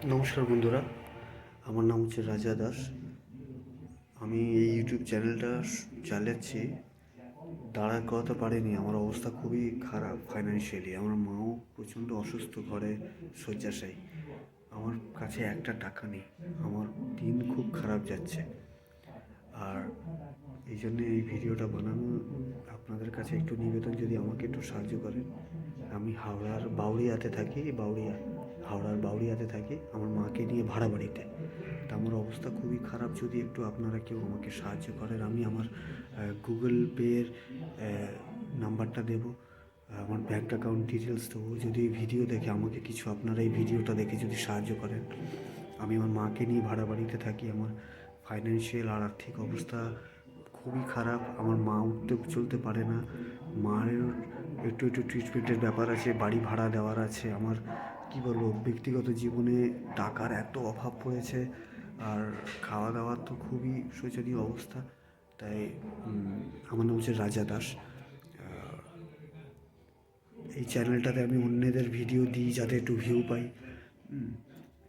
নমস্কার বন্ধুরা, আমার নাম হচ্ছে রাজা দাস। আমি এই ইউটিউব চ্যানেলটা চালাচ্ছি, দাঁড়া করাতে পারিনি। আমার অবস্থা খুবই খারাপ ফাইন্যান্সিয়ালি। আমার মাও প্রচণ্ড অসুস্থ, ঘরে শয্যাশায়ী। আমার কাছে একটা টাকা নেই। আমার দিন খুব খারাপ যাচ্ছে। আর এই জন্যে এই ভিডিওটা বানানো। আপনাদের কাছে একটু নিবেদন, যদি আমাকে একটু সাহায্য করেন। আমি হাওড়ার বাউরিয়াতে থাকি, হাওড়ার বাউরিয়াতে থাকি আমার মাকে নিয়ে ভাড়া বাড়িতে। তা আমার অবস্থা খুবই খারাপ। যদি একটু আপনারা কেউ আমাকে সাহায্য করেন, আমি আমার গুগল পের নাম্বারটা দেবো, আমার ব্যাঙ্ক অ্যাকাউন্ট ডিটেলস দেবো। যদি এই ভিডিও দেখে আমাকে কিছু, আপনারা এই ভিডিওটা দেখে যদি সাহায্য করেন। আমি আমার মাকে নিয়ে ভাড়া বাড়িতে থাকি। আমার ফাইন্যান্সিয়াল আর আর্থিক অবস্থা খুবই খারাপ। আমার মা উঠতে চলতে পারে না। মায়ের একটু ট্রিটমেন্টের ব্যাপার আছে, বাড়ি ভাড়া দেওয়ার আছে। আমার কী বলবো, ব্যক্তিগত জীবনে টাকার এত অভাব পড়েছে, আর খাওয়া দাওয়ার তো খুবই শোচনীয় অবস্থা। তাই আমার নাম হচ্ছে রাজা দাস। এই চ্যানেলটাতে আমি অন্যদের ভিডিও দিই যাতে একটু ভিউ পাই।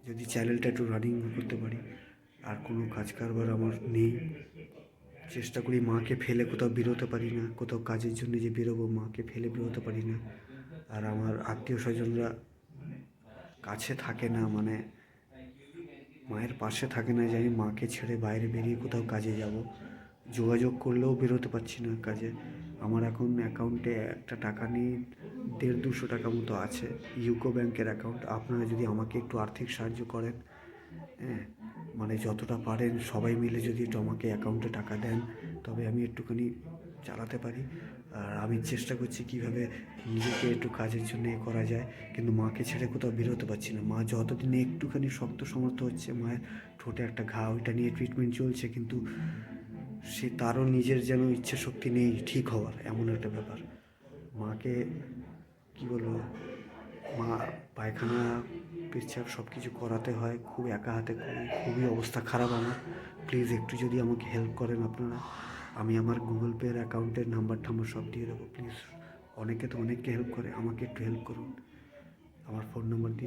যদি চ্যানেলটা একটু রানিং করতে পারি। আর কোনো কাজ কারবার আমার নেই। চেষ্টা করি, মাকে ফেলে কোথাও বেরোতে পারি না। কোথাও কাজের জন্য যে বেরোবো, মাকে ফেলে বেরোতে পারি না। আর আমার আত্মীয় স্বজনরা কাছে থাকে না, মানে মায়ের পাশে থাকে না যে আমি মাকে ছেড়ে বাইরে বেরিয়ে কোথাও কাজে যাব। যোগাযোগ করলেও বেরোতে পারছি না কাজে। আমার এখন অ্যাকাউন্টে একটা টাকা নেই, 150-200 টাকা মতো আছে, ইউকো ব্যাংকের অ্যাকাউন্ট। আপনারা যদি আমাকে একটু আর্থিক সাহায্য করেন, হ্যাঁ, মানে যতটা পারেন সবাই মিলে যদি একটু আমাকে অ্যাকাউন্টে টাকা দেন, তবে আমি একটুখানি চালাতে পারি। আর আমি চেষ্টা করছি কীভাবে নিজেকে একটু কাজের জন্য করা যায়, কিন্তু মাকে ছেড়ে কোথাও বেরোতে পারছি না। মা যতদিনে একটুখানি শক্ত সমর্থ হচ্ছে, মায়ের ঠোঁটে একটা ঘা, ওইটা নিয়ে ট্রিটমেন্ট চলছে, কিন্তু সে তারও নিজের যেন ইচ্ছে শক্তি নেই ঠিক হওয়ার, এমন একটা ব্যাপার। মাকে কী বলবো, মা পায়খানা পেচ্ছাপ সব কিছু করাতে হয়, খুব একা হাতে করি। খুবই অবস্থা খারাপ আমার। প্লিজ একটু যদি আমাকে হেল্প করেন আপনারা। আমি আমার গুগল পের অ্যাকাউন্টের নাম্বার টাম্বার সব দিয়ে দেবো। প্লিজ, অনেকে তো অনেককে হেল্প করে, আমাকে একটু হেল্প করুন। আমার ফোন নাম্বার দিয়ে